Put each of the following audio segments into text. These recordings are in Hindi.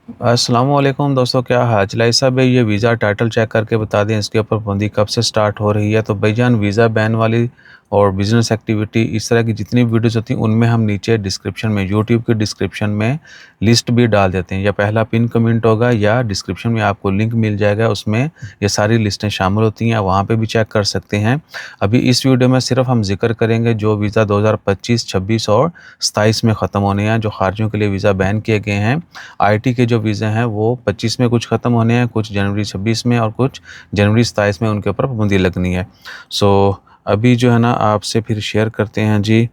अस्सलामुअलैकुम दोस्तों, क्या हाल है साहब। ये वीज़ा टाइटल चेक करके बता दें इसके ऊपर पाबंदी कब से स्टार्ट हो रही है। तो भाईजान, वीज़ा बैन वाली और बिज़नेस एक्टिविटी इस तरह की जितनी वीडियोस होती हैं उनमें हम नीचे डिस्क्रिप्शन में, यूट्यूब के डिस्क्रिप्शन में लिस्ट भी डाल देते हैं। या पहला पिन कमेंट होगा या डिस्क्रिप्शन में आपको लिंक मिल जाएगा, उसमें ये सारी लिस्टें शामिल होती हैं, वहाँ पे भी चेक कर सकते हैं। अभी इस वीडियो में सिर्फ हम जिक्र करेंगे जो वीज़ा 2025, 26 और 27 में ख़त्म होने हैं, जो खारिजियों के लिए वीज़ा बैन किए गए हैं। आईटी के जो वीज़े हैं वो 25 में कुछ ख़त्म होने हैं, कुछ जनवरी 26 में और कुछ जनवरी 27 में उनके ऊपर पाबंदी लगनी है। सो अभी जो है ना आपसे फिर शेयर करते हैं जी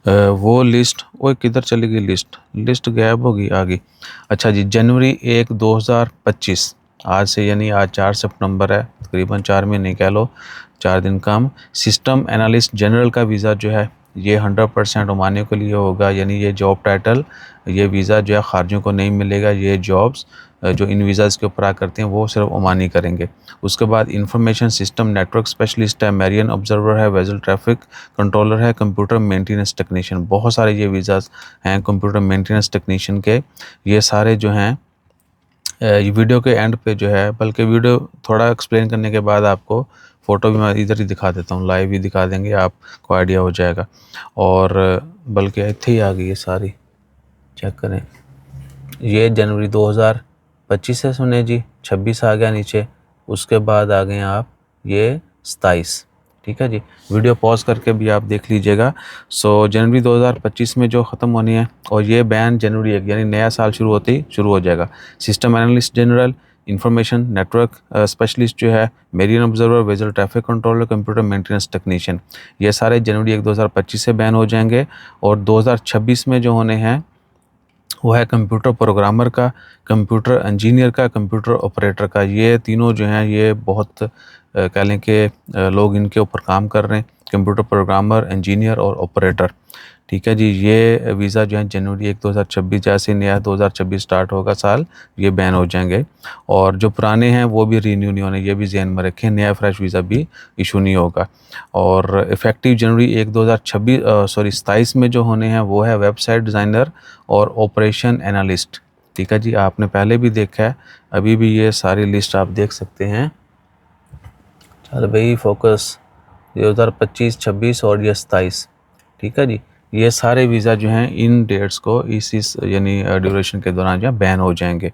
वो लिस्ट। वो किधर चली गई लिस्ट गायब होगी आ गई। अच्छा जी, जनवरी 1, 2025 आज से, यानी आज 4 सितंबर है, तकरीबन 4 महीने कह लो, 4 दिन कम। सिस्टम एनालिस्ट जनरल का वीज़ा जो है ये 100% ओमानियों के लिए होगा, यानी ये जॉब टाइटल, ये वीज़ा जो है खारिजियों को नहीं मिलेगा। ये जॉब्स जो इन वीज़ाज़ के ऊपर करते हैं वो सिर्फ ओमानी करेंगे। उसके बाद इंफॉर्मेशन सिस्टम नेटवर्क स्पेशलिस्ट है, मेरियन ऑब्जर्वर है, वेजल ट्रैफिक कंट्रोलर है, कंप्यूटर मेंटेनेंस टेक्नीशियन, बहुत सारे ये वीज़ाज़ हैं कंप्यूटर मेंटेनेंस टेक्नीशियन के। ये सारे जो हैं ये वीडियो के एंड पे जो है, बल्कि वीडियो थोड़ा एक्सप्लेन करने के बाद आपको फ़ोटो भी मैं इधर ही दिखा देता हूँ, लाइव ही दिखा देंगे, आपको आइडिया हो जाएगा। और बल्कि इतने ही आ गई है सारी, चेक करें। ये जनवरी 2025 से सुने जी, 26 आ गया नीचे, उसके बाद आ गए आप ये 27। ठीक है जी, वीडियो पॉज करके भी आप देख लीजिएगा। सो जनवरी 2025 में जो ख़त्म होनी है, और ये बैन जनवरी 1 यानी नया साल शुरू होते ही शुरू हो जाएगा। System analyst general, information network specialist जो है, marine observer, vessel traffic controller, computer maintenance technician, ये सारे जनवरी 1, 2025 से बैन हो जाएंगे। और 2026 में जो होने हैं वो है कंप्यूटर प्रोग्रामर का, कंप्यूटर इंजीनियर का, कंप्यूटर ऑपरेटर का। ये तीनों जो हैं ये बहुत कह लें कि लोग इनके ऊपर काम कर रहे हैं, कंप्यूटर प्रोग्रामर, इंजीनियर और ऑपरेटर। ठीक है जी, ये वीज़ा जो है जनवरी 1, 2026 जैसे नया 2026 स्टार्ट होगा साल, ये बैन हो जाएंगे। और जो पुराने हैं वो भी रीन्यू नहीं होने, ये भी ज़हन में रखें, नया फ्रेश वीज़ा भी इशू नहीं होगा। और इफ़ेक्टिव जनवरी 1, 27 में जो होने हैं वो है वेबसाइट डिज़ाइनर और ऑपरेशन एनालिस्ट। ठीक है जी, आपने पहले भी देखा है, अभी भी ये सारी लिस्ट आप देख सकते हैं। चल भाई फोकस, 2025, 26 और ये 27। ठीक है जी, ये सारे वीज़ा जो हैं इन डेट्स को इस यानी ड्यूरेशन के दौरान जो है बैन हो जाएंगे।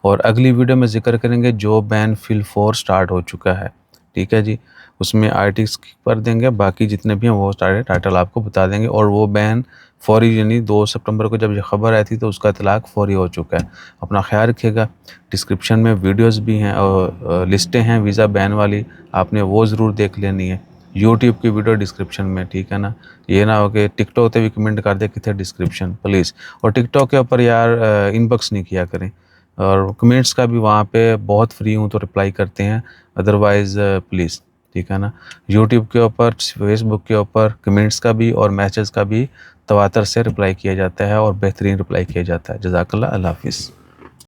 और अगली वीडियो में जिक्र करेंगे जो बैन फिल 4 स्टार्ट हो चुका है। ठीक है जी, उसमें आईटी पर देंगे, बाकी जितने भी हैं वो सारे टाइटल आपको बता देंगे। और वो बैन फौरी, यानी 2 सितंबर को जब ये खबर आई थी तो उसका इतलाक फौरी हो चुका है। अपना ख्याल रखिएगा। डिस्क्रिप्शन में वीडियोस भी हैं और लिस्टें हैं वीज़ा बैन वाली, आपने वो ज़रूर देख लेनी है। यूट्यूब की वीडियो डिस्क्रिप्शन में, ठीक है ना। ये ना हो कि टिकटॉक पे भी कमेंट कर दे कितने डिस्क्रिप्शन प्लीज़। और टिकटॉक के ऊपर यार इनबॉक्स नहीं किया करें, और कमेंट्स का भी वहाँ पे बहुत फ्री हूँ तो रिप्लाई करते हैं, अदरवाइज़ प्लीज़, ठीक है ना। यूट्यूब के ऊपर, फेसबुक के ऊपर कमेंट्स का भी और मैसेज का भी तवातर से रिप्लाई किया जाता है और बेहतरीन रिप्लाई किया जाता है। जज़ाकल्लाह, अल्लाह हाफ़िज़।